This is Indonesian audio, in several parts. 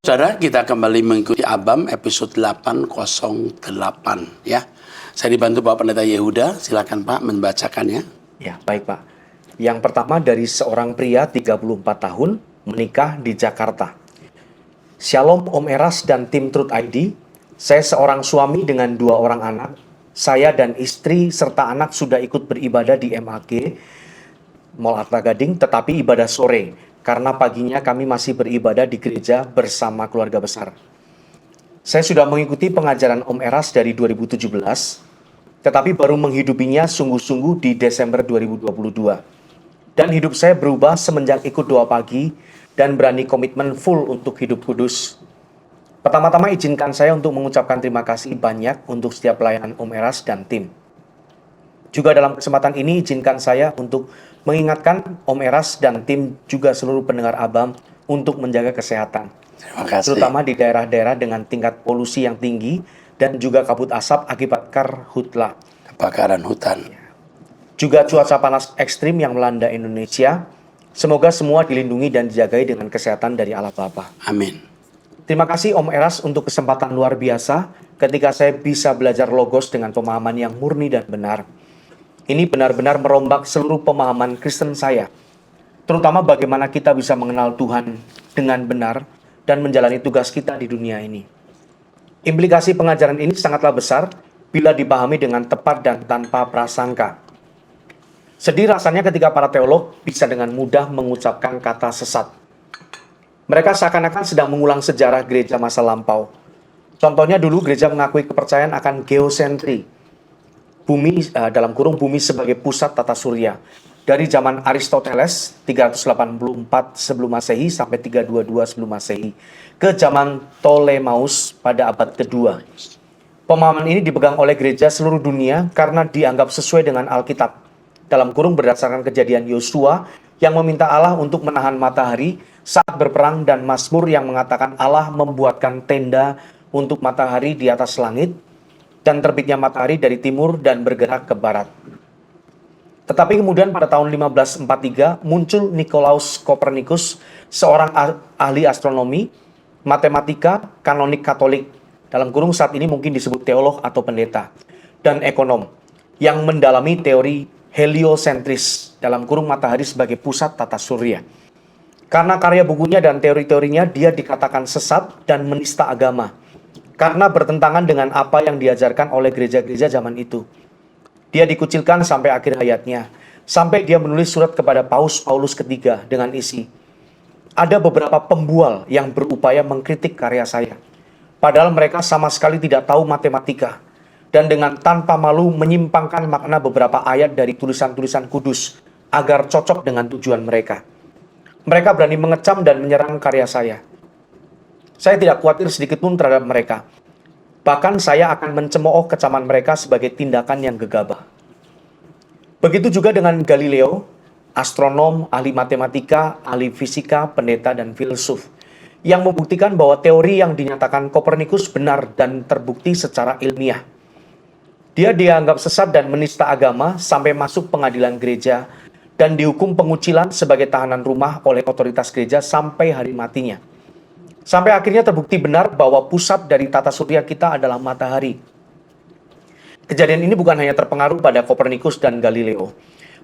Saudara, kita kembali mengikuti Abam episode 808 ya. Saya dibantu Bapak Pendeta Yehuda, silakan Pak membacakannya. Ya, baik Pak. Yang pertama dari seorang pria 34 tahun menikah di Jakarta. Shalom Om Eras dan tim Truth ID. Saya seorang suami dengan 2 orang anak. Saya dan istri serta anak sudah ikut beribadah di MAG Mall Arta Gading, tetapi ibadah sore karena paginya kami masih beribadah di gereja bersama keluarga besar. Saya sudah mengikuti pengajaran Om Eras dari 2017, tetapi baru menghidupinya sungguh-sungguh di Desember 2022. Dan hidup saya berubah semenjak ikut doa pagi dan berani komitmen full untuk hidup kudus. Pertama-tama izinkan saya untuk mengucapkan terima kasih banyak untuk setiap pelayanan Om Eras dan tim. Juga dalam kesempatan ini izinkan saya untuk mengingatkan Om Eras dan tim juga seluruh pendengar Abam untuk menjaga kesehatan. Terima kasih. Terutama di daerah-daerah dengan tingkat polusi yang tinggi dan juga kabut asap akibat karhutla. Kebakaran hutan. Juga cuaca panas ekstrim yang melanda Indonesia. Semoga semua dilindungi dan dijagai dengan kesehatan dari Allah Bapa. Amin. Terima kasih Om Eras untuk kesempatan luar biasa ketika saya bisa belajar logos dengan pemahaman yang murni dan benar. Ini benar-benar merombak seluruh pemahaman Kristen saya, terutama bagaimana kita bisa mengenal Tuhan dengan benar dan menjalani tugas kita di dunia ini. Implikasi pengajaran ini sangatlah besar bila dipahami dengan tepat dan tanpa prasangka. Sedih rasanya ketika para teolog bisa dengan mudah mengucapkan kata sesat. Mereka seakan-akan sedang mengulang sejarah gereja masa lampau. Contohnya dulu gereja mengakui kepercayaan akan geosentri, bumi dalam kurung bumi sebagai pusat tata surya dari zaman Aristoteles 384 sebelum Masehi sampai 322 sebelum Masehi ke zaman Ptolemeus pada abad kedua. Pemahaman ini dipegang oleh gereja seluruh dunia karena dianggap sesuai dengan Alkitab. Dalam kurung berdasarkan kejadian Yosua yang meminta Allah untuk menahan matahari saat berperang dan Mazmur yang mengatakan Allah membuatkan tenda untuk matahari di atas langit dan terbitnya matahari dari timur dan bergerak ke barat. Tetapi kemudian pada tahun 1543 muncul Nikolaus Kopernikus, seorang ahli astronomi, matematika, kanonik Katolik, dalam kurung saat ini mungkin disebut teolog atau pendeta, dan ekonom, yang mendalami teori heliosentris, dalam kurung matahari sebagai pusat tata surya. Karena karya bukunya dan teori-teorinya dia dikatakan sesat dan menista agama, karena bertentangan dengan apa yang diajarkan oleh gereja-gereja zaman itu. Dia dikucilkan sampai akhir hayatnya, sampai dia menulis surat kepada Paus Paulus ketiga dengan isi, ada beberapa pembual yang berupaya mengkritik karya saya, padahal mereka sama sekali tidak tahu matematika, dan dengan tanpa malu menyimpangkan makna beberapa ayat dari tulisan-tulisan kudus, agar cocok dengan tujuan mereka. Mereka berani mengecam dan menyerang karya saya. Saya tidak khawatir sedikit pun terhadap mereka. Bahkan saya akan mencemooh kecaman mereka sebagai tindakan yang gegabah. Begitu juga dengan Galileo, astronom, ahli matematika, ahli fisika, pendeta, dan filsuf, yang membuktikan bahwa teori yang dinyatakan Kopernikus benar dan terbukti secara ilmiah. Dia dianggap sesat dan menista agama sampai masuk pengadilan gereja dan dihukum pengucilan sebagai tahanan rumah oleh otoritas gereja sampai hari matinya. Sampai akhirnya terbukti benar bahwa pusat dari tata surya kita adalah matahari. Kejadian ini bukan hanya terpengaruh pada Kopernikus dan Galileo.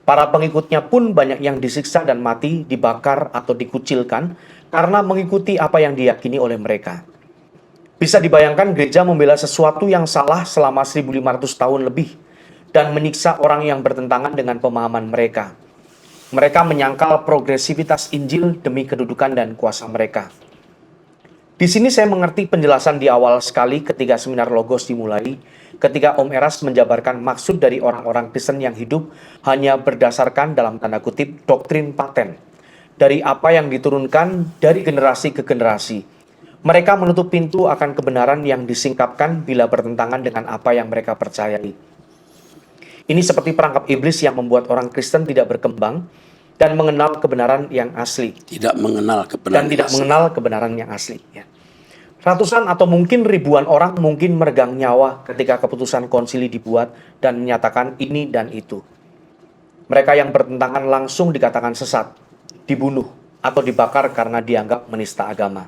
Para pengikutnya pun banyak yang disiksa dan mati, dibakar atau dikucilkan karena mengikuti apa yang diyakini oleh mereka. Bisa dibayangkan gereja membela sesuatu yang salah selama 1500 tahun lebih dan menyiksa orang yang bertentangan dengan pemahaman mereka. Mereka menyangkal progresivitas Injil demi kedudukan dan kuasa mereka. Di sini saya mengerti penjelasan di awal sekali ketika seminar Logos dimulai, ketika Om Eras menjabarkan maksud dari orang-orang Kristen yang hidup hanya berdasarkan dalam tanda kutip doktrin paten, dari apa yang diturunkan dari generasi ke generasi. Mereka menutup pintu akan kebenaran yang disingkapkan bila bertentangan dengan apa yang mereka percayai. Ini seperti perangkap iblis yang membuat orang Kristen tidak berkembang dan mengenal kebenaran yang asli. Tidak mengenal kebenaran yang asli. Ya. Ratusan atau mungkin ribuan orang mungkin meregang nyawa ketika keputusan konsili dibuat dan menyatakan ini dan itu. Mereka yang bertentangan langsung dikatakan sesat, dibunuh, atau dibakar karena dianggap menista agama.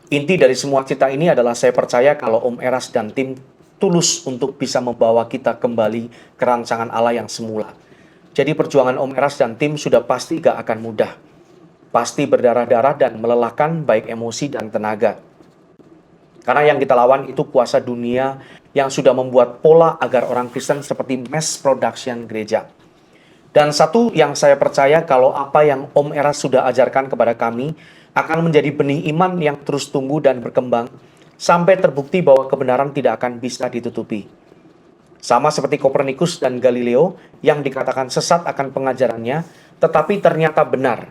Inti dari semua cerita ini adalah saya percaya kalau Om Eras dan tim tulus untuk bisa membawa kita kembali ke rancangan Allah yang semula. Jadi perjuangan Om Eras dan tim sudah pasti gak akan mudah. Pasti berdarah-darah dan melelahkan baik emosi dan tenaga. Karena yang kita lawan itu kuasa dunia yang sudah membuat pola agar orang Kristen seperti mass production gereja. Dan satu yang saya percaya kalau apa yang Om Eras sudah ajarkan kepada kami akan menjadi benih iman yang terus tumbuh dan berkembang sampai terbukti bahwa kebenaran tidak akan bisa ditutupi. Sama seperti Kopernikus dan Galileo yang dikatakan sesat akan pengajarannya, tetapi ternyata benar.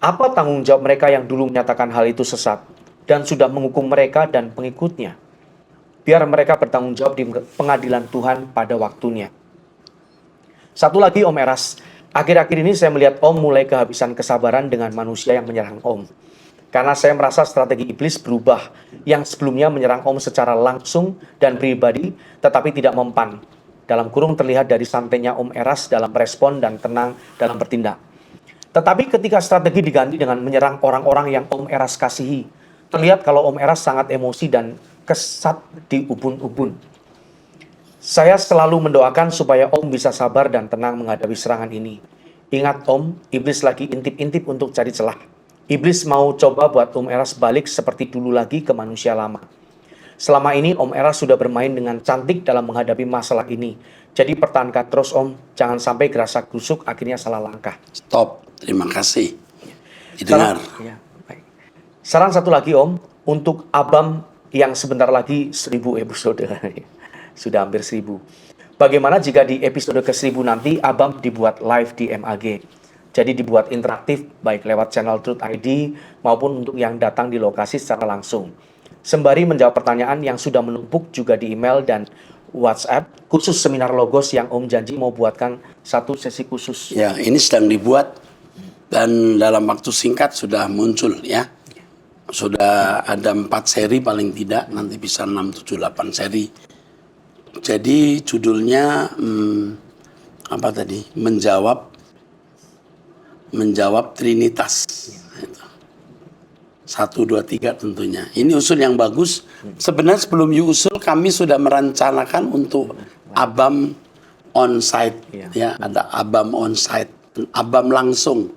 Apa tanggung jawab mereka yang dulu menyatakan hal itu sesat dan sudah menghukum mereka dan pengikutnya? Biar mereka bertanggung jawab di pengadilan Tuhan pada waktunya. Satu lagi Om Eras, akhir-akhir ini saya melihat Om mulai kehabisan kesabaran dengan manusia yang menyerang Om. Karena saya merasa strategi iblis berubah, yang sebelumnya menyerang Om secara langsung dan pribadi, tetapi tidak mempan. Dalam kurung terlihat dari santainya Om Eras dalam respon dan tenang dalam bertindak. Tetapi ketika strategi diganti dengan menyerang orang-orang yang Om Eras kasihi, terlihat kalau Om Eras sangat emosi dan kesat di ubun-ubun. Saya selalu mendoakan supaya Om bisa sabar dan tenang menghadapi serangan ini. Ingat Om, iblis lagi intip-intip untuk cari celah. Iblis mau coba buat Om Eras balik seperti dulu lagi ke manusia lama. Selama ini Om Eras sudah bermain dengan cantik dalam menghadapi masalah ini. Jadi pertahankan terus Om, jangan sampai gerasa gerusuk akhirnya salah langkah. Stop, terima kasih. Didengar. Saran satu lagi Om, untuk Abam yang sebentar lagi 1000 episode. Sudah hampir 1000. Bagaimana jika di episode ke-1000 nanti Abam dibuat live di MAG? Jadi dibuat interaktif baik lewat channel Truth ID maupun untuk yang datang di lokasi secara langsung. Sembari menjawab pertanyaan yang sudah menumpuk juga di email dan WhatsApp khusus seminar Logos yang Om janji mau buatkan satu sesi khusus. Ya, ini sedang dibuat dan dalam waktu singkat sudah muncul ya. Sudah ada 4 seri paling tidak, nanti bisa 6, 7, 8 seri. Jadi judulnya apa tadi? Menjawab Trinitas. 1, 2, 3 tentunya. Ini usul yang bagus. Sebenarnya sebelum usul kami sudah merencanakan untuk Abam on-site. Ya, ada Abam on-site. Abam langsung.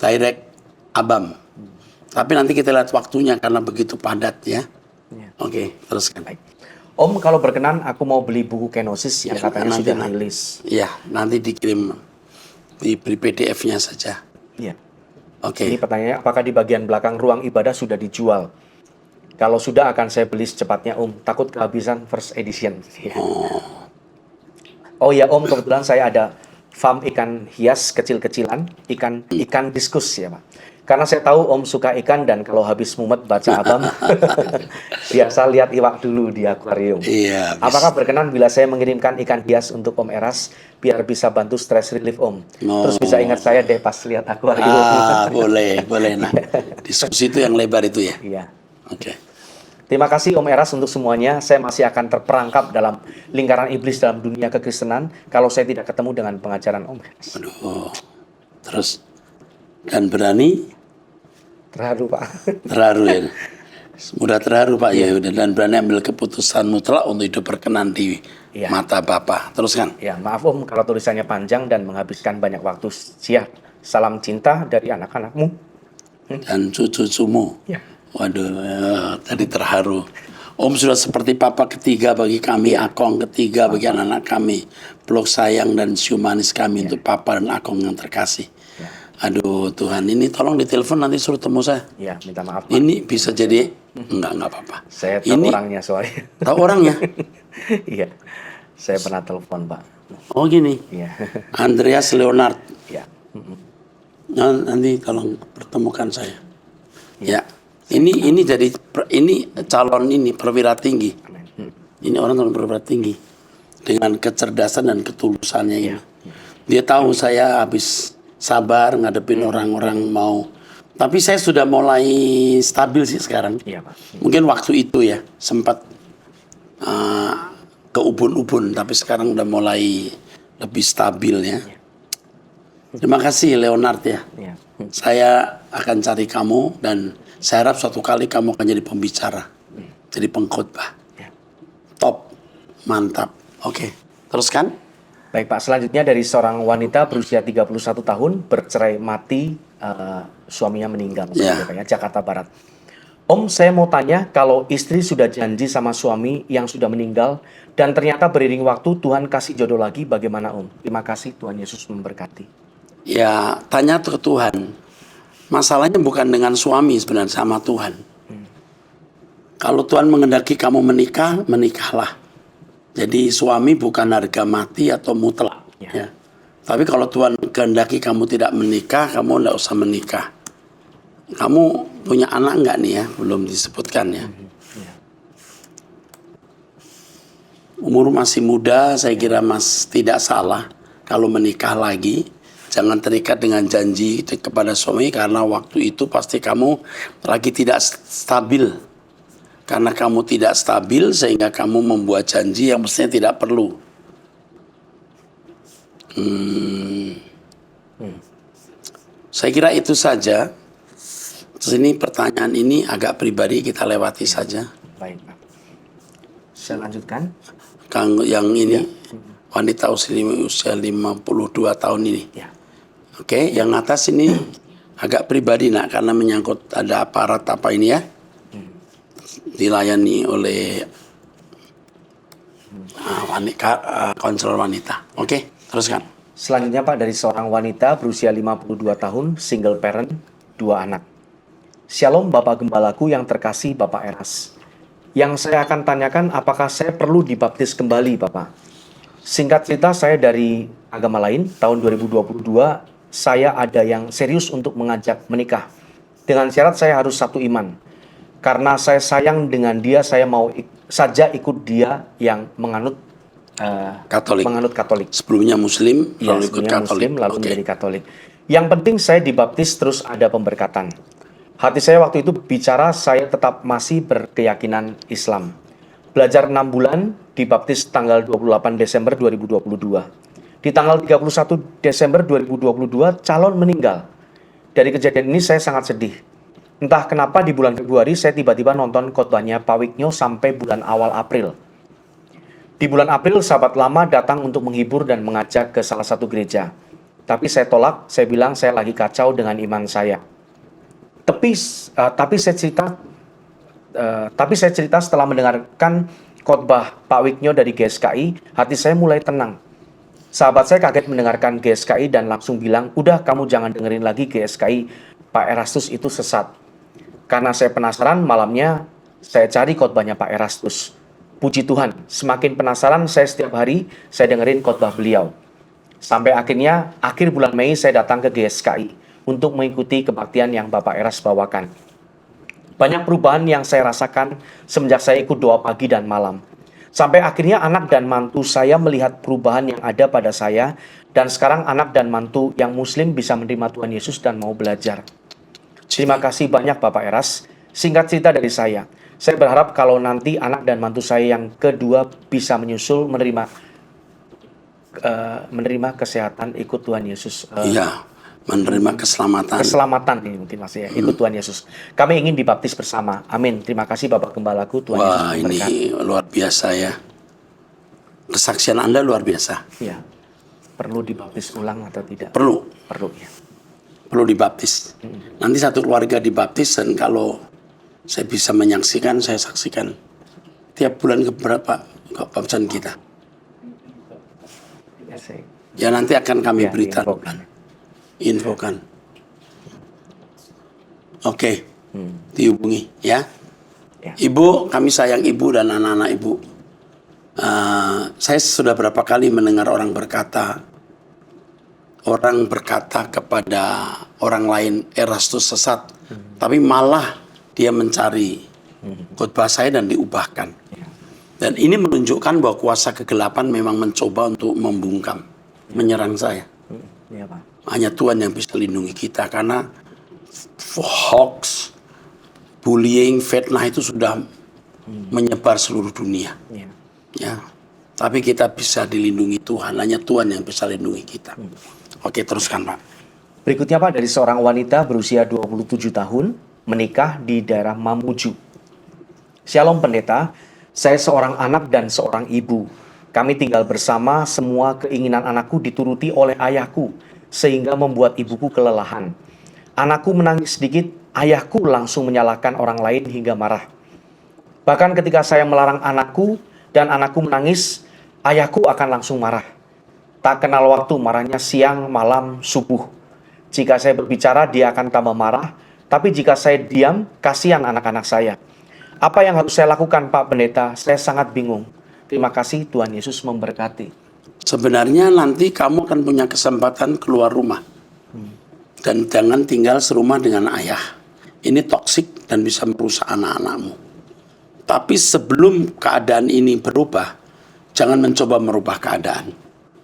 Direct Abam. Tapi nanti kita lihat waktunya karena begitu padat ya. Oke, teruskan. Baik. Om, kalau berkenan aku mau beli buku Kenosis yang katanya sudah rilis. Iya, nanti dikirim, diberi PDF-nya saja. Iya. Oke. Ini pertanyaannya, apakah di bagian belakang ruang ibadah sudah dijual? Kalau sudah akan saya beli secepatnya Om, takut kehabisan first edition. Oh ya Om, kebetulan saya ada farm ikan hias kecil-kecilan, ikan diskus ya Pak. Karena saya tahu Om suka ikan dan kalau habis mumet baca Abam, biasa lihat iwak dulu di akuarium. Iya. Apakah berkenan bila saya mengirimkan ikan hias untuk Om Eras biar bisa bantu stress relief Om? Terus bisa ingat saya deh pas lihat akuarium. Boleh. Nah, diskusi itu yang lebar itu ya. Iya. Oke. Terima kasih Om Eras untuk semuanya. Saya masih akan terperangkap dalam lingkaran iblis dalam dunia kekristenan kalau saya tidak ketemu dengan pengajaran Om Eras. Aduh. Terus dan berani? Terharu Pak. Terharu ya. Mudah terharu Pak Yehuda dan berani ambil keputusan mutlak untuk hidup berkenan di mata Bapa. Teruskan. Ya, maaf Om kalau tulisannya panjang dan menghabiskan banyak waktu. Siap. Salam cinta dari anak-anakmu dan cucu-cucumu. Ya. Waduh, tadi terharu. Om sudah seperti papa ketiga bagi kami, akong ketiga bagi anak-anak kami, peluk sayang dan cium manis kami untuk papa dan akong yang terkasih. Aduh Tuhan, ini tolong ditelepon nanti suruh temu saya. Ya, minta maaf Pak. Ini bisa jadi enggak apa-apa. Saya tahu ini, orangnya soalnya. Tahu orangnya? Iya. Saya pernah telepon Pak. Oh gini. Iya. Andreas Leonard. Ya. Nanti tolong pertemukan saya. Ya. Ini jadi ini calon ini perwira tinggi. Ini orang calon perwira tinggi dengan kecerdasan dan ketulusannya ini. Dia tahu saya habis sabar ngadepin orang-orang mau. Tapi saya sudah mulai stabil sih sekarang. Iya, Pak. Mungkin waktu itu ya sempat ke ubun-ubun, tapi sekarang udah mulai lebih stabil ya. Terima kasih Leonard ya. Saya akan cari kamu dan Saya harap suatu kali kamu akan jadi pembicara, jadi pengkhotbah. Ya. Top, mantap. Oke, teruskan. Baik Pak, selanjutnya dari seorang wanita berusia 31 tahun, bercerai mati, suaminya meninggal, Ya. Pak, ya, Jakarta Barat. Om, saya mau tanya, kalau istri sudah janji sama suami yang sudah meninggal, dan ternyata beriring waktu Tuhan kasih jodoh lagi, bagaimana Om? Terima kasih, Tuhan Yesus memberkati. Ya, tanya ke Tuhan. Masalahnya bukan dengan suami sebenarnya, sama Tuhan. Kalau Tuhan mengendaki kamu menikah, menikahlah. Jadi suami bukan harga mati atau mutlak. Ya. Ya. Tapi kalau Tuhan kehendaki kamu tidak menikah, kamu tidak usah menikah. Kamu punya anak enggak nih ya? Belum disebutkan ya. Ya. Umur masih muda, saya kira Mas tidak salah kalau menikah lagi. Jangan terikat dengan janji kepada suami, karena waktu itu pasti kamu lagi tidak stabil. Karena kamu tidak stabil sehingga kamu membuat janji yang mestinya tidak perlu. Saya kira itu saja. Terus ini pertanyaan ini agak pribadi, kita lewati saja. Baik Pak. Saya lanjutkan. Kang yang ini wanita usia 52 tahun ini. Ya. Oke, yang atas ini agak pribadi nak, karena menyangkut ada aparat apa ini ya, dilayani oleh konselor wanita. Oke, teruskan. Selanjutnya Pak, dari seorang wanita berusia 52 tahun, single parent, 2 anak. Shalom Bapak Gembalaku yang terkasih Bapak Eras. Yang saya akan tanyakan, apakah saya perlu dibaptis kembali Bapak? Singkat cerita, saya dari agama lain, tahun 2022, saya ada yang serius untuk mengajak menikah. Dengan syarat saya harus satu iman. Karena saya sayang dengan dia, saya mau saja ikut dia yang menganut Katolik. Sebelumnya Muslim, Ya, lalu ikut sebelumnya Katolik. Muslim, lalu Oke. menjadi Katolik. Yang penting saya dibaptis terus ada pemberkatan. Hati saya waktu itu bicara, saya tetap masih berkeyakinan Islam. Belajar 6 bulan, dibaptis tanggal 28 Desember 2022. Di tanggal 31 Desember 2022, calon meninggal. Dari kejadian ini saya sangat sedih. Entah kenapa di bulan Februari saya tiba-tiba nonton khotbahnya Pak Wiknyo sampai bulan awal April. Di bulan April, sahabat lama datang untuk menghibur dan mengajak ke salah satu gereja. Tapi saya tolak, saya bilang saya lagi kacau dengan iman saya. Tapi saya cerita setelah mendengarkan khotbah Pak Wiknyo dari GSKI, hati saya mulai tenang. Sahabat saya kaget mendengarkan GSKI dan langsung bilang, udah kamu jangan dengerin lagi GSKI, Pak Erastus itu sesat. Karena saya penasaran, malamnya saya cari khotbahnya Pak Erastus. Puji Tuhan, semakin penasaran saya setiap hari, saya dengerin khotbah beliau. Sampai akhirnya, akhir bulan Mei saya datang ke GSKI untuk mengikuti kebaktian yang Bapak Eras bawakan. Banyak perubahan yang saya rasakan semenjak saya ikut doa pagi dan malam. Sampai akhirnya anak dan mantu saya melihat perubahan yang ada pada saya, dan sekarang anak dan mantu yang Muslim bisa menerima Tuhan Yesus dan mau belajar. Terima kasih banyak Bapak Eras. Singkat cerita dari saya berharap kalau nanti anak dan mantu saya yang kedua bisa menyusul menerima kesehatan ikut Tuhan Yesus. Iya, menerima keselamatan. Keselamatan ini mungkin Mas ya, ikut Tuhan Yesus. Kami ingin dibaptis bersama. Amin. Terima kasih Bapak Gembalaku, Tuhan Wah, Yesus memberkati. ini luar biasa ya. Kesaksian Anda luar biasa. Ya. Perlu dibaptis ulang atau tidak? Perlu Ya. perlu dibaptis. Nanti satu keluarga dibaptis, dan kalau saya bisa menyaksikan, saya saksikan tiap bulan keberapa baptisan kita. Ya, Ya nanti akan kami Ya, beritahu. Infokan. Oke. Dihubungi ya. Ya. Ibu, kami sayang ibu dan anak-anak ibu. Saya sudah berapa kali mendengar orang berkata kepada orang lain Erastus sesat, tapi malah dia mencari khotbah saya dan diubahkan. Dan ini menunjukkan bahwa kuasa kegelapan memang mencoba untuk membungkam, menyerang saya. Ya, Pak. Hanya Tuhan yang bisa lindungi kita, karena hoax, bullying, fitnah itu sudah menyebar seluruh dunia. Ya. Ya, tapi kita bisa dilindungi Tuhan. Hanya Tuhan yang bisa lindungi kita. Oke, teruskan Pak. Berikutnya Pak, dari seorang wanita berusia 27 tahun, menikah di daerah Mamuju. Shalom pendeta, saya seorang anak dan seorang ibu. Kami tinggal bersama, semua keinginan anakku dituruti oleh ayahku, sehingga membuat ibuku kelelahan. Anakku menangis sedikit, ayahku langsung menyalahkan orang lain hingga marah. Bahkan ketika saya melarang anakku dan anakku menangis, ayahku akan langsung marah. Tak kenal waktu, marahnya siang, malam, subuh. Jika saya berbicara, dia akan tambah marah. Tapi jika saya diam, kasihan anak-anak saya. Apa yang harus saya lakukan, Pak Pendeta? Saya sangat bingung. Terima kasih, Tuhan Yesus memberkati. Sebenarnya nanti kamu akan punya kesempatan keluar rumah. Dan jangan tinggal serumah dengan ayah. Ini toksik dan bisa merusak anak-anakmu. Tapi sebelum keadaan ini berubah, jangan mencoba merubah keadaan.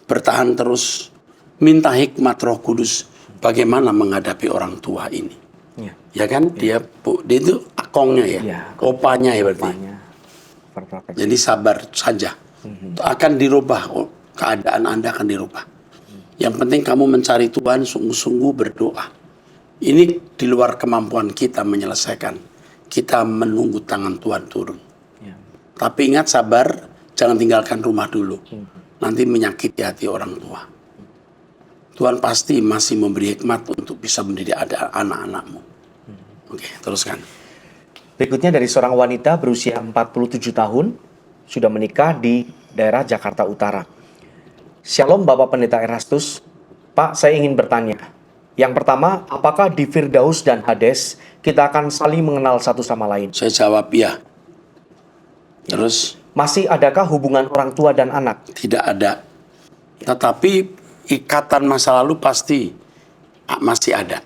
Bertahan terus, minta hikmat Roh Kudus bagaimana menghadapi orang tua ini. Ya kan? Dia itu akongnya ya, opanya ya berarti. Jadi sabar saja. Akan dirubah, keadaan Anda akan dirubah. Yang penting kamu mencari Tuhan, sungguh-sungguh berdoa. Ini di luar kemampuan kita menyelesaikan. Kita menunggu tangan Tuhan turun. Tapi ingat sabar, jangan tinggalkan rumah dulu. Nanti menyakiti hati orang tua. Tuhan pasti masih memberi hikmat untuk bisa mendidik anak-anakmu. Oke, teruskan. Berikutnya dari seorang wanita berusia 47 tahun, sudah menikah di daerah Jakarta Utara. Shalom Bapak Pendeta Erastus. Pak, saya ingin bertanya. Yang pertama, apakah di Firdaus dan Hades kita akan saling mengenal satu sama lain? Saya jawab ya. Terus? Masih adakah hubungan orang tua dan anak? Tidak ada. Tetapi ikatan masa lalu pasti masih ada.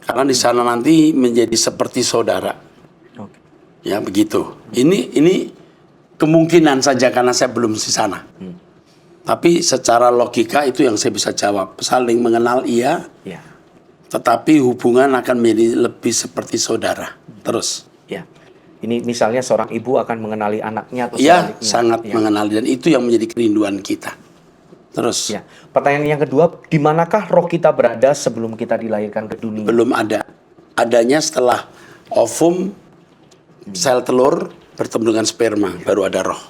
Karena di sana nanti menjadi seperti saudara. Ya begitu. Ini kemungkinan saja karena saya belum di sana. Tapi secara logika itu yang saya bisa jawab. Saling mengenal iya, tetapi hubungan akan menjadi lebih seperti saudara. Terus. Ya. Ini misalnya seorang ibu akan mengenali anaknya atau sebaliknya. Iya, sangat mengenali dan itu yang menjadi kerinduan kita. Terus. Ya. Pertanyaan yang kedua, di manakah roh kita berada sebelum kita dilahirkan ke dunia? Belum ada. Adanya setelah ovum, sel telur bertemu dengan sperma, baru ada roh.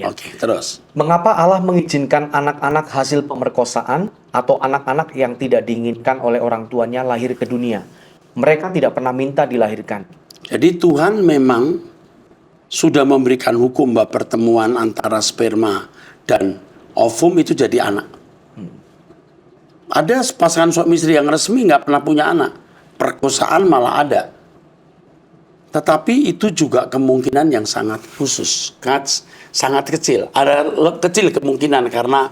Oke, terus. Mengapa Allah mengizinkan anak-anak hasil pemerkosaan atau anak-anak yang tidak diinginkan oleh orang tuanya lahir ke dunia? Mereka tidak pernah minta dilahirkan. Jadi Tuhan memang sudah memberikan hukum bahwa pertemuan antara sperma dan ovum itu jadi anak. Ada pasangan suami istri yang resmi nggak pernah punya anak. Perkosaan malah ada. Tetapi itu juga kemungkinan yang sangat khusus, sangat kecil. Ada kecil kemungkinan karena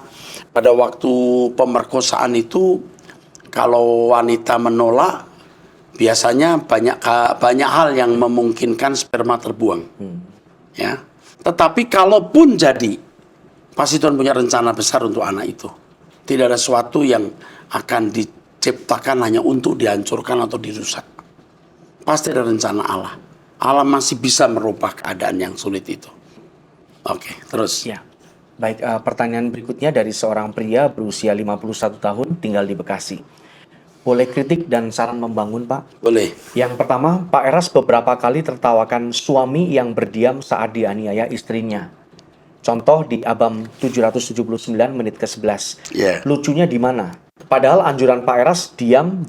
pada waktu pemerkosaan itu kalau wanita menolak biasanya banyak hal yang memungkinkan sperma terbuang. Ya. Tetapi kalaupun jadi, pasti Tuhan punya rencana besar untuk anak itu. Tidak ada sesuatu yang akan diciptakan hanya untuk dihancurkan atau dirusak. Pasti ada rencana Allah. Allah masih bisa merubah keadaan yang sulit itu. Oke, terus. Ya. Baik, pertanyaan berikutnya dari seorang pria berusia 51 tahun tinggal di Bekasi. Boleh kritik dan saran membangun, Pak? Boleh. Yang pertama, Pak Eras beberapa kali tertawakan suami yang berdiam saat dianiaya istrinya. Contoh di Abam 779 menit ke-11. Lucunya di mana? Padahal anjuran Pak Eras diam.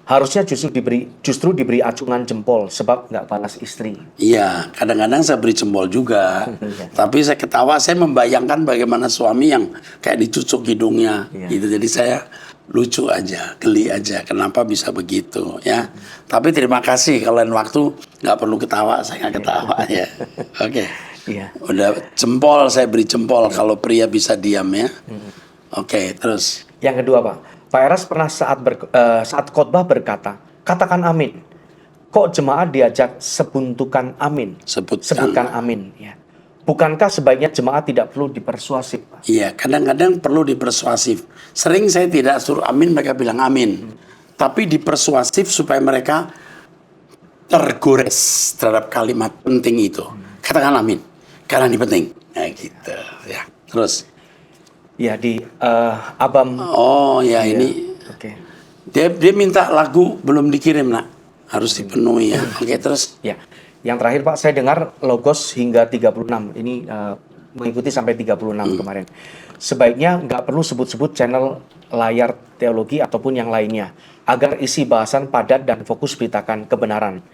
Harusnya justru diberi acungan jempol sebab nggak balas istri. Iya, kadang-kadang saya beri jempol juga. Tapi saya ketawa, saya membayangkan bagaimana suami yang kayak dicucuk hidungnya. Gitu. Jadi saya lucu aja, geli aja. Kenapa bisa begitu ya? Tapi terima kasih kalau lain waktu nggak perlu ketawa, saya nggak ketawa ya. Oke. Udah jempol, saya beri jempol kalau pria bisa diam ya. Oke, terus. Yang kedua, Pak Eras pernah saat khotbah berkata, katakan amin. Kok jemaat diajak sebuntukan amin? Sebutkan amin. Ya. Bukankah sebaiknya jemaat tidak perlu dipersuasif? Iya, kadang-kadang perlu dipersuasif. Sering saya tidak suruh amin, mereka bilang amin. Tapi dipersuasif supaya mereka tergores terhadap kalimat penting itu. Katakan amin, karena ini penting. Nah gitu. Ya. Terus. Ya di Abam. Oh ya, ini. Oke. Dia minta lagu belum dikirim, nak. Harus dipenuhi ya. Oke, terus. Ya. Yang terakhir Pak, saya dengar Logos hingga 36. Ini mengikuti sampai 36 kemarin. Sebaiknya nggak perlu sebut-sebut channel layar teologi ataupun yang lainnya, agar isi bahasan padat dan fokus beritakan kebenaran.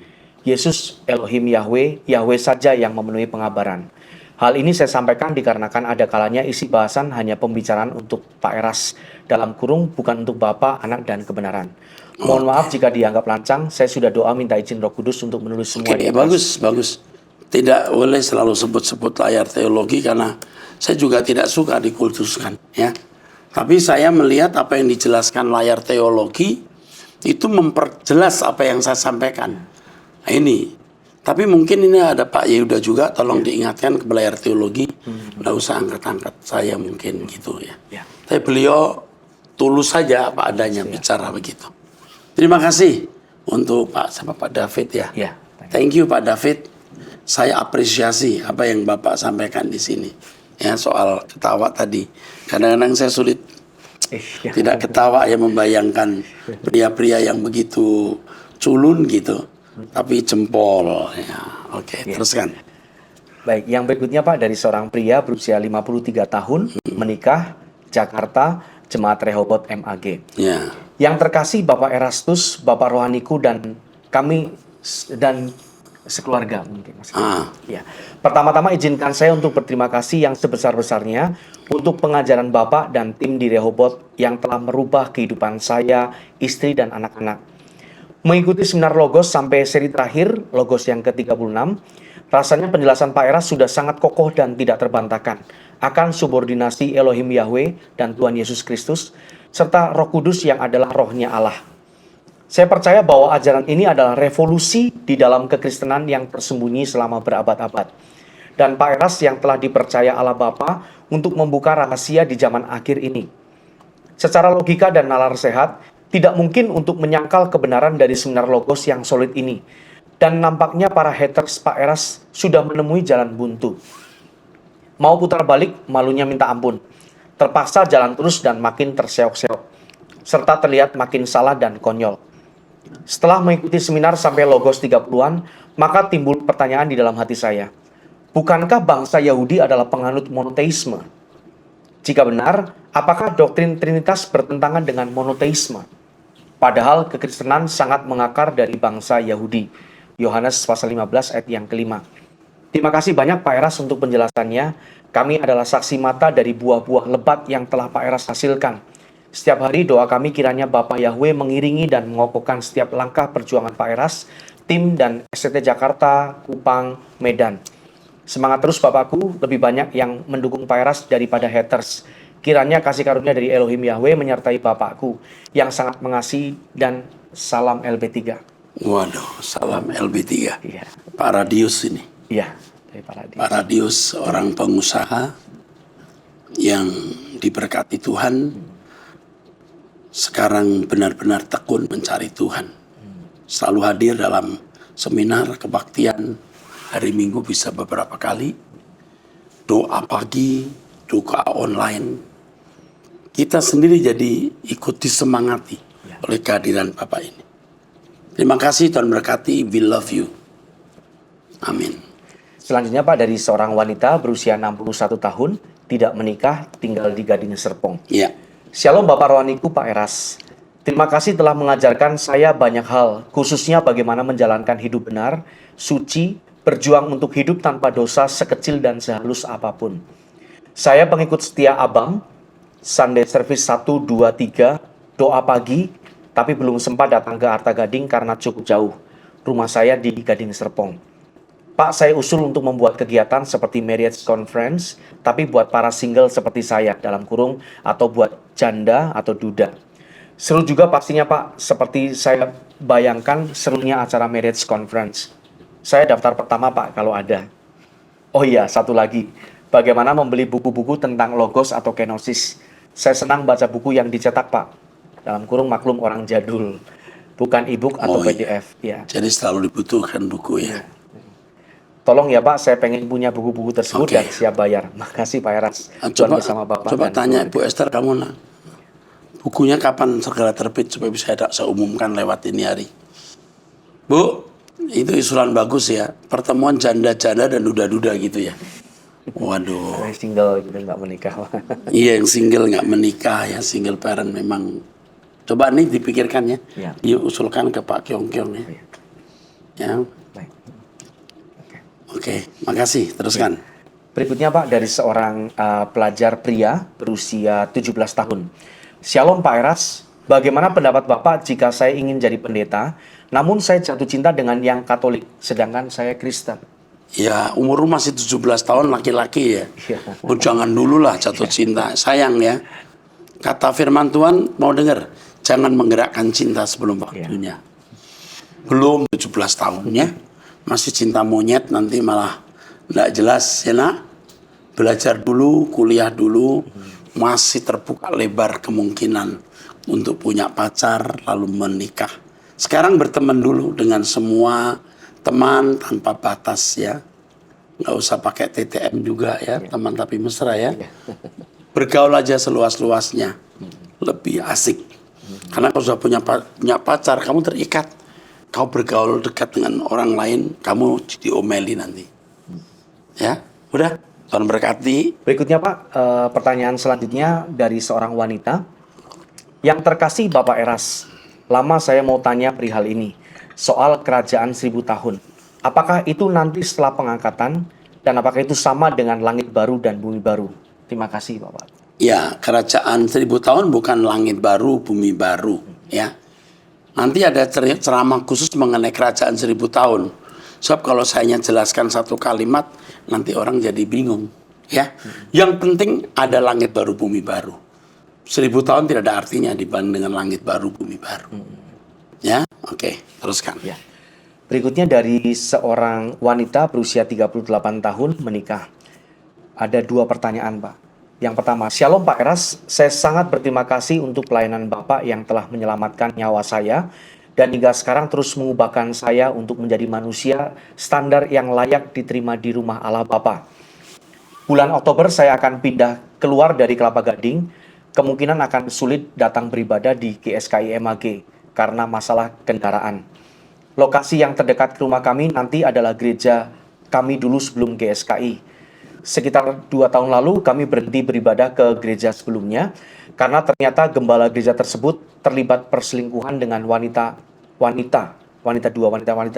Yesus, Elohim Yahweh, Yahweh saja yang memenuhi pengabaran. Hal ini saya sampaikan dikarenakan ada kalanya isi bahasan hanya pembicaraan untuk Pak Eras, dalam kurung bukan untuk Bapa, Anak, dan kebenaran. Mohon maaf jika dianggap lancang, saya sudah doa minta izin Roh Kudus untuk menulis semua di atas. Bagus. Tidak boleh selalu sebut-sebut layar teologi karena saya juga tidak suka dikultuskan, ya. Tapi saya melihat apa yang dijelaskan layar teologi itu memperjelas apa yang saya sampaikan. Nah, ini. Tapi mungkin ini ada Pak Yehuda juga, tolong diingatkan ke layar teologi, nggak usah angkat-angkat saya mungkin gitu ya. Tapi beliau tulus saja apa adanya bicara begitu. Terima kasih untuk Pak David ya. Thank you Pak David. Saya apresiasi apa yang Bapak sampaikan di sini. Ya, soal ketawa tadi. Kadang-kadang saya sulit tidak ketawa ya, membayangkan pria-pria yang begitu culun gitu. Tapi jempol ya. Oke, teruskan. Baik, yang berikutnya Pak, dari seorang pria berusia 53 tahun, menikah, Jakarta, Jemaat Rehobot MAG. Ya. Yang terkasih Bapak Erastus, Bapak Rohaniku, dan kami dan sekeluarga mungkin. Ya. Pertama-tama izinkan saya untuk berterima kasih yang sebesar-besarnya untuk pengajaran Bapak dan tim di Rehobot yang telah merubah kehidupan saya, istri, dan anak-anak. Mengikuti seminar Logos sampai seri terakhir, Logos yang ke-36, rasanya penjelasan Pak Eras sudah sangat kokoh dan tidak terbantahkan akan subordinasi Elohim Yahweh dan Tuhan Yesus Kristus, serta Roh Kudus yang adalah rohnya Allah. Saya percaya bahwa ajaran ini adalah revolusi di dalam kekristenan yang tersembunyi selama berabad-abad. Dan Pak Eras yang telah dipercaya Allah Bapa untuk membuka rahasia di zaman akhir ini. Secara logika dan nalar sehat, tidak mungkin untuk menyangkal kebenaran dari seminar Logos yang solid ini. Dan nampaknya para haters Pak Eras sudah menemui jalan buntu. Mau putar balik, malunya minta ampun. Terpaksa jalan terus dan makin terseok-seok. Serta terlihat makin salah dan konyol. Setelah mengikuti seminar sampai Logos 30-an, maka timbul pertanyaan di dalam hati saya. Bukankah bangsa Yahudi adalah penganut monoteisme? Jika benar, apakah doktrin Trinitas bertentangan dengan monoteisme? Padahal kekristenan sangat mengakar dari bangsa Yahudi. Yohanes pasal 15 ayat yang kelima. Terima kasih banyak Pak Eras untuk penjelasannya. Kami adalah saksi mata dari buah-buah lebat yang telah Pak Eras hasilkan. Setiap hari doa kami kiranya Bapak Yahweh mengiringi dan mengokohkan setiap langkah perjuangan Pak Eras, tim dan SCT Jakarta, Kupang, Medan. Semangat terus Bapakku, lebih banyak yang mendukung Pak Eras daripada haters. Kiranya kasih karunia dari Elohim Yahweh menyertai Bapakku yang sangat mengasihi, dan salam LB3. Waduh, salam LB3. Iya. Pak Radius ini. Iya, dari Pak Radius. Pak Radius orang pengusaha yang diberkati Tuhan. Sekarang benar-benar tekun mencari Tuhan. Selalu hadir dalam seminar kebaktian. Hari Minggu bisa beberapa kali. Doa pagi, doa online. Kita sendiri jadi ikut disemangati oleh kehadiran Bapak ini. Terima kasih, Tuhan berkati. We love you. Amin. Selanjutnya Pak, dari seorang wanita berusia 61 tahun, tidak menikah, tinggal di Gading Serpong. Ya. Shalom Bapak Rohaniku, Pak Eras. Terima kasih telah mengajarkan saya banyak hal, khususnya bagaimana menjalankan hidup benar, suci, berjuang untuk hidup tanpa dosa sekecil dan sehalus apapun. Saya pengikut setia Abang, Sunday Service 1, 2, 3, doa pagi, tapi belum sempat datang ke Arta Gading karena cukup jauh. Rumah saya di Gading Serpong. Pak, saya usul untuk membuat kegiatan seperti marriage conference, tapi buat para single seperti saya, dalam kurung, atau buat janda atau duda. Seru juga pastinya Pak, seperti saya bayangkan serunya acara marriage conference. Saya daftar pertama Pak, kalau ada. Oh iya, satu lagi. Bagaimana membeli buku-buku tentang Logos atau kenosis. Saya senang baca buku yang dicetak Pak. Dalam kurung maklum orang jadul. Bukan e-book atau PDF. Iya. Jadi selalu dibutuhkan buku ya. Tolong ya Pak, saya pengen punya buku-buku tersebut dan siap bayar. Makasih Pak Eras. Coba Bapak. Coba tanya Ibu Esther, kamu nak Bukunya kapan segera terbit supaya bisa saya umumkan lewat ini hari. Bu, itu usulan bagus ya. Pertemuan janda-janda dan duda-duda gitu ya. Waduh. Saya single gitu, nggak menikah. Iya, yang single nggak menikah ya, single parent memang. Coba nih dipikirkan ya. Ya. Diusulkan ke Pak Kyong-kyong ya. Ya. Ya. Baik. Oke. Oke, makasih. Teruskan. Berikutnya Pak, dari seorang pelajar pria berusia 17 tahun. Shalom Pak Eras, bagaimana pendapat Bapak jika saya ingin jadi pendeta, namun saya jatuh cinta dengan yang Katolik, sedangkan saya Kristen? Ya, umur masih 17 tahun laki-laki ya. Iya. Oh, jangan dulu lah jatuh cinta. Sayang ya. Kata firman Tuhan, mau dengar? Jangan menggerakkan cinta sebelum waktunya. Belum 17 tahunnya, masih cinta monyet, nanti malah nggak jelas ya nak. Belajar dulu, kuliah dulu, masih terbuka lebar kemungkinan untuk punya pacar lalu menikah. Sekarang berteman dulu dengan semua teman tanpa batas ya. Nggak usah pakai TTM juga ya, teman tapi mesra ya. Bergaul aja seluas-luasnya, lebih asik. Karena kalau sudah punya pacar, kamu terikat. Kau bergaul dekat dengan orang lain, kamu diomeli nanti. Ya, udah. Tuhan berkati. Berikutnya Pak, pertanyaan selanjutnya dari seorang wanita. Yang terkasih Bapak Eras, lama saya mau tanya perihal ini. Soal kerajaan 1000 tahun. Apakah itu nanti setelah pengangkatan? Dan apakah itu sama dengan langit baru dan bumi baru? Terima kasih Bapak. Ya, kerajaan 1000 tahun bukan langit baru, bumi baru. Ya, nanti ada ceramah khusus mengenai kerajaan 1000 tahun. Sebab kalau saya jelaskan satu kalimat, nanti orang jadi bingung. Ya, yang penting ada langit baru, bumi baru. 1000 tahun tidak ada artinya dibanding dengan langit baru, bumi baru. Ya, oke, teruskan. Ya. Berikutnya dari seorang wanita berusia 38 tahun menikah. Ada 2 pertanyaan, Pak. Yang pertama, Shalom Pak Eras, saya sangat berterima kasih untuk pelayanan Bapak yang telah menyelamatkan nyawa saya dan hingga sekarang terus mengubahkan saya untuk menjadi manusia standar yang layak diterima di rumah Allah Bapa. Bulan Oktober saya akan pindah keluar dari Kelapa Gading, kemungkinan akan sulit datang beribadah di GSKI MAG karena masalah kendaraan. Lokasi yang terdekat ke rumah kami nanti adalah gereja kami dulu sebelum GSKI. Sekitar 2 tahun lalu kami berhenti beribadah ke gereja sebelumnya karena ternyata gembala gereja tersebut terlibat perselingkuhan dengan wanita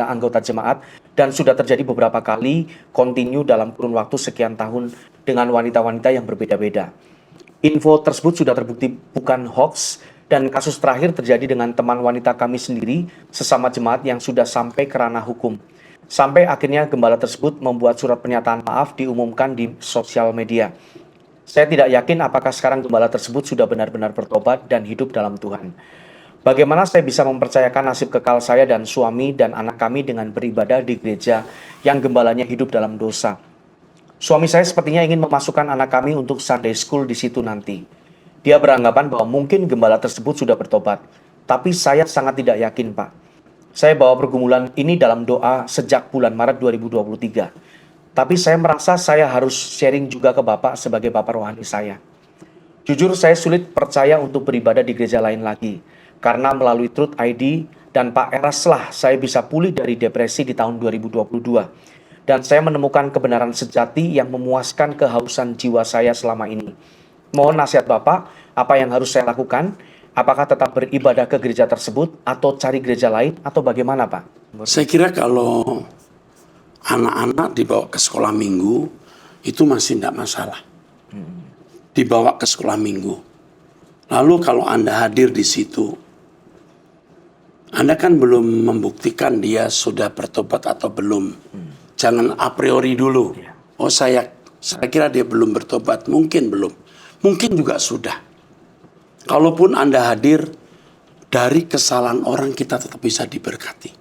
anggota jemaat dan sudah terjadi beberapa kali kontinu dalam kurun waktu sekian tahun dengan wanita-wanita yang berbeda-beda. Info tersebut sudah terbukti bukan hoax dan kasus terakhir terjadi dengan teman wanita kami sendiri sesama jemaat yang sudah sampai ke ranah hukum. Sampai akhirnya gembala tersebut membuat surat pernyataan maaf diumumkan di sosial media. Saya tidak yakin apakah sekarang gembala tersebut sudah benar-benar bertobat dan hidup dalam Tuhan. Bagaimana saya bisa mempercayakan nasib kekal saya dan suami dan anak kami dengan beribadah di gereja yang gembalanya hidup dalam dosa? Suami saya sepertinya ingin memasukkan anak kami untuk Sunday School di situ nanti. Dia beranggapan bahwa mungkin gembala tersebut sudah bertobat. Tapi saya sangat tidak yakin, Pak. Saya bawa pergumulan ini dalam doa sejak bulan Maret 2023. Tapi saya merasa saya harus sharing juga ke Bapak sebagai Bapak rohani saya. Jujur saya sulit percaya untuk beribadah di gereja lain lagi. Karena melalui Truth ID dan Pak Eras lah saya bisa pulih dari depresi di tahun 2022. Dan saya menemukan kebenaran sejati yang memuaskan kehausan jiwa saya selama ini. Mohon nasihat Bapak, apa yang harus saya lakukan? Apakah tetap beribadah ke gereja tersebut atau cari gereja lain atau bagaimana Pak? Saya kira kalau anak-anak dibawa ke sekolah minggu itu masih tidak masalah. Dibawa ke sekolah minggu. Lalu kalau Anda hadir di situ, Anda kan belum membuktikan dia sudah bertobat atau belum. Jangan a priori dulu. Oh saya kira dia belum bertobat, mungkin belum. Mungkin juga sudah. Kalaupun Anda hadir, dari kesalahan orang kita tetap bisa diberkati.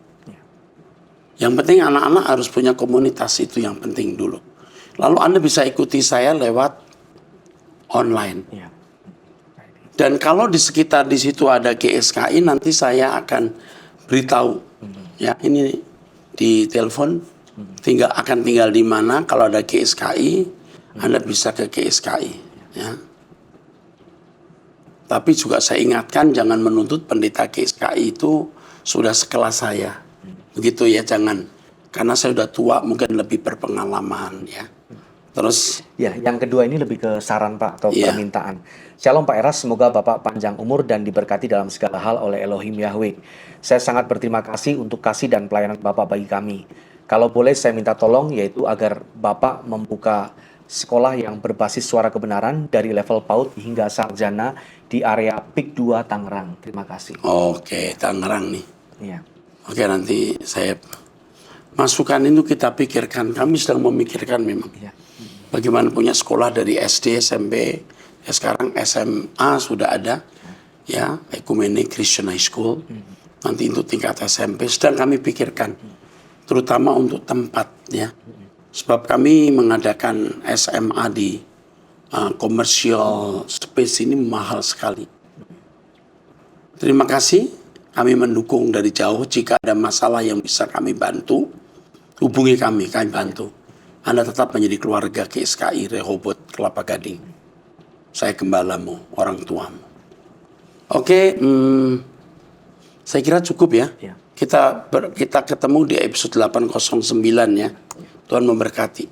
Yang penting anak-anak harus punya komunitas, itu yang penting dulu. Lalu Anda bisa ikuti saya lewat online. Dan kalau di sekitar di situ ada GSKI, nanti saya akan beritahu. Ya, ini di telepon, akan tinggal di mana. Kalau ada GSKI, Anda bisa ke GSKI. Ya. Tapi juga saya ingatkan jangan menuntut pendeta GSKI itu sudah sekelas saya. Begitu ya, jangan. Karena saya sudah tua, mungkin lebih berpengalaman ya. Terus Ya, yang kedua ini lebih ke saran Pak atau Iya. permintaan. Shalom Pak Eras, semoga Bapak panjang umur dan diberkati dalam segala hal oleh Elohim Yahweh. Saya sangat berterima kasih untuk kasih dan pelayanan Bapak bagi kami. Kalau boleh saya minta tolong yaitu agar Bapak membuka sekolah yang berbasis suara kebenaran dari level PAUD hingga sarjana di area PIK 2 Tangerang. Terima kasih. oke, Tangerang nih. Iya. Oke, nanti saya masukan itu kita pikirkan. Kami sedang memikirkan memang. Iya. Bagaimana punya sekolah dari SD, SMP, ya sekarang SMA sudah ada, ya, Ekumenik Christian High School. Nanti untuk tingkat SMP sedang kami pikirkan, terutama untuk tempat, ya. Sebab kami mengadakan SMA di commercial space ini mahal sekali. Terima kasih, kami mendukung dari jauh. Jika ada masalah yang bisa kami bantu, hubungi kami bantu. Anda tetap menjadi keluarga GSKI Rehoboth Kelapa Gading. Saya gembalamu, orang tuamu. Oke, saya kira cukup ya. Ya. Kita ketemu di episode 809 ya. Tuhan memberkati.